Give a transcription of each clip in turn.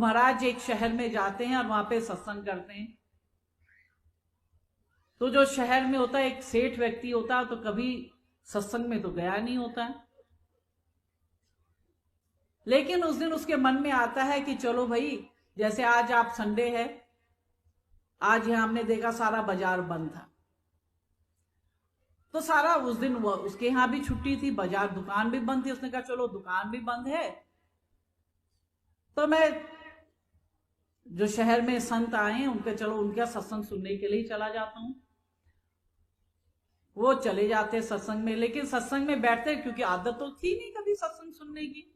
महाराज एक शहर में जाते हैं और वहां पे सत्संग करते हैं। तो जो शहर में होता है एक सेठ व्यक्ति होता है, तो कभी सत्संग में तो गया नहीं होता है, लेकिन उस दिन उसके मन में आता है कि चलो भाई, जैसे आज आप संडे है, आज यहां हमने देखा सारा बाजार बंद था, तो सारा उस दिन उसके यहां भी छुट्टी थी, बाजार दुकान भी बंद थी। उसने कहा चलो दुकान भी बंद है तो मैं जो शहर में संत आए हैं उनके, चलो उनका सत्संग सुनने के लिए चला जाता हूं। वो चले जाते सत्संग में, लेकिन सत्संग में बैठते, क्योंकि आदत तो थी नहीं कभी सत्संग सुनने की,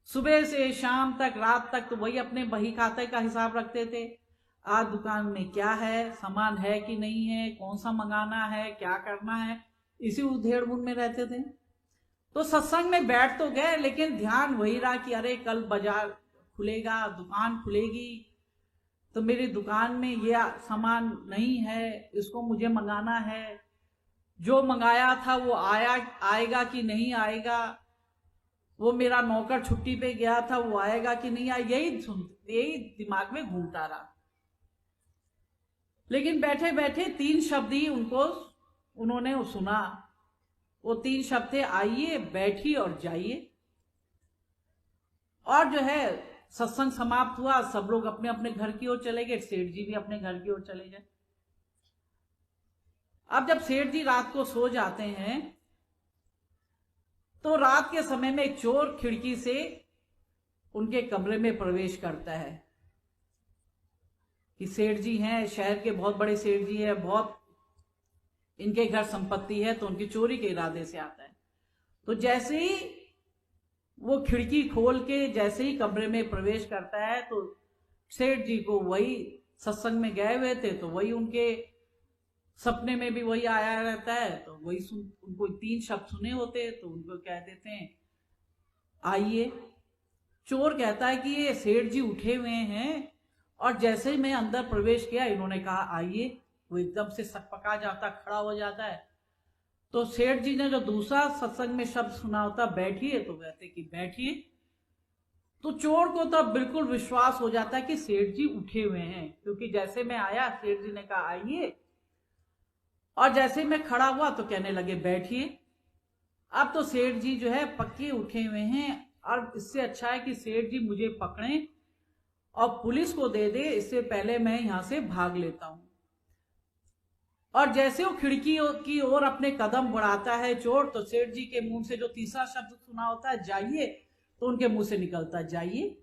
सुबह से शाम तक, रात तक तो वही अपने बही खाते का हिसाब रखते थे। आज दुकान में क्या है, सामान है कि नहीं है, कौन सा मंगाना है, क्या करना है, इसी उधेड़ बुन में रहते थे। तो सत्संग में बैठ तो गए, लेकिन ध्यान वही रहा कि अरे कल बाजार खुलेगा, दुकान खुलेगी, तो मेरी दुकान में ये सामान नहीं है, इसको मुझे मंगाना है, जो मंगाया था वो आएगा कि नहीं आएगा, वो मेरा नौकर छुट्टी पे गया था वो आएगा कि नहीं आएगा, यही दिमाग में घूमता रहा। लेकिन बैठे बैठे 3 शब्द ही उन्होंने सुना। वो 3 शब्द थे, आइए, बैठिए और जाइए। और जो है सत्संग समाप्त हुआ, सब लोग अपने अपने घर की ओर चले गए, सेठ जी भी अपने घर की ओर चले गए। अब जब सेठ जी रात को सो जाते हैं तो रात के समय में एक चोर खिड़की से उनके कमरे में प्रवेश करता है कि सेठ जी हैं, शहर के बहुत बड़े सेठ जी है, बहुत इनके घर संपत्ति है, तो उनकी चोरी के इरादे से आता है। तो जैसे ही वो खिड़की खोल के जैसे ही कमरे में प्रवेश करता है, तो सेठ जी को वही सत्संग में गए हुए थे, तो वही उनके सपने में भी वही आया रहता है, तो वही उनको 3 शब्द सुने होते, तो उनको कह देते हैं आइए। चोर कहता है कि ये सेठ जी उठे हुए हैं, और जैसे ही मैं अंदर प्रवेश किया इन्होंने कहा आइए, वो एकदम से सकपका जाता, खड़ा हो जाता है। तो सेठ जी ने जो दूसरा सत्संग में शब्द सुना होता बैठिए, तो कहते कि बैठिए। तो चोर को तब बिल्कुल विश्वास हो जाता है कि सेठ जी उठे हुए हैं, क्योंकि जैसे मैं आया सेठ जी ने कहा आइए, और जैसे मैं खड़ा हुआ तो कहने लगे बैठिए। अब तो सेठ जी जो है पक्के उठे हुए हैं, और इससे अच्छा है कि सेठ जी मुझे पकड़ें और पुलिस को दे दे, इससे पहले मैं यहां से भाग लेता हूं। और जैसे वो खिड़की की ओर अपने कदम बढ़ाता है चोर, तो सेठ जी के मुंह से जो तीसरा शब्द सुना होता है जाइए, तो उनके मुंह से निकलता जाइए।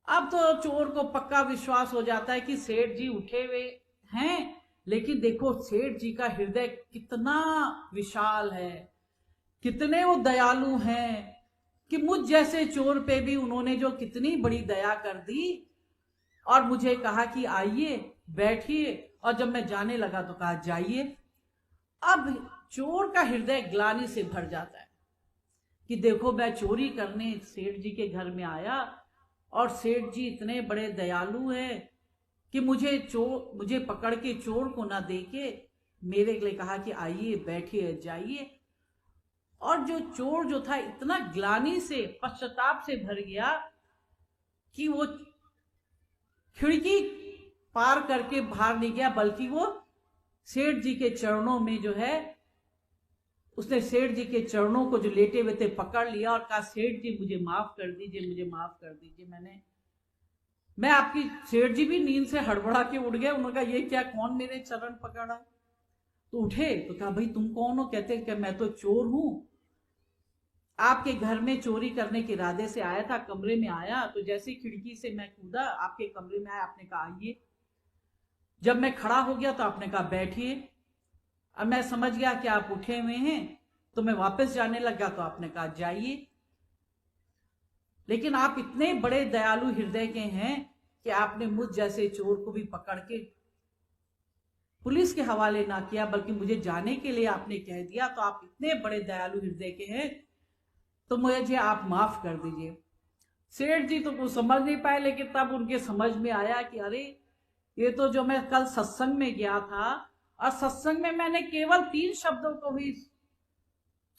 अब तो चोर को पक्का विश्वास हो जाता है कि सेठ जी उठे हुए हैं, लेकिन देखो सेठ जी का हृदय कितना विशाल है, कितने वो दयालु हैं कि मुझ जैसे चोर पे भी उन्होंने जो कितनी बड़ी दया कर दी, और मुझे कहा कि आइए बैठिए, और जब मैं जाने लगा तो कहा जाइए। अब चोर का हृदय ग्लानि से भर जाता है कि देखो मैं चोरी करने सेठ जी के घर में आया, और सेठ जी इतने बड़े दयालु हैं कि मुझे पकड़ के चोर को ना देके मेरे लिए कहा कि आइए बैठिए जाइए। और जो चोर जो था इतना ग्लानि से, पश्चाताप से भर गया कि वो खिड़की पार करके बाहर नहीं गया, बल्कि वो सेठ जी के चरणों में जो है, उसने सेठ जी के चरणों को जो लेटे हुए थे पकड़ लिया और कहा सेठ जी मुझे माफ कर दीजिए, मुझे माफ कर दीजिए, मैं आपकी। सेठ जी भी नींद से हड़बड़ा के उठ गए। उन्होंने कहा ये क्या, कौन मेरे चरण पकड़ा? तो उठे तो कहा भाई तुम कौन हो? कहते कि मैं तो चोर हूं, आपके घर में चोरी करने के इरादे से आया था, कमरे में आया तो जैसे खिड़की से मैं कूदा, आपके कमरे में आया, आपने कहा आइए। जब मैं खड़ा हो गया तो आपने कहा बैठिए। अब मैं समझ गया कि आप उठे हुए हैं, तो मैं वापस जाने लगा तो आपने कहा जाइए। लेकिन आप इतने बड़े दयालु हृदय के हैं कि आपने मुझ जैसे चोर को भी पकड़ के पुलिस के हवाले ना किया, बल्कि मुझे जाने के लिए आपने कह दिया। तो आप इतने बड़े दयालु हृदय के हैं, तो मुझे आप माफ कर दीजिए। सेठ जी तो कुछ समझ नहीं पाए, लेकिन तब उनके समझ में आया कि अरे ये तो जो मैं कल सत्संग में गया था, और सत्संग में मैंने केवल 3 शब्दों को ही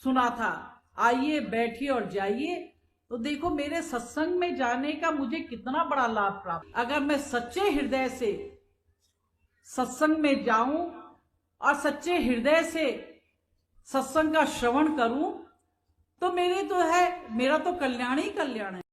सुना था, आइए बैठिए और जाइए, तो देखो मेरे सत्संग में जाने का मुझे कितना बड़ा लाभ प्राप्त। अगर मैं सच्चे हृदय से सत्संग में जाऊं और सच्चे हृदय से सत्संग का श्रवण करूं तो मेरा तो कल्याण ही कल्याण है।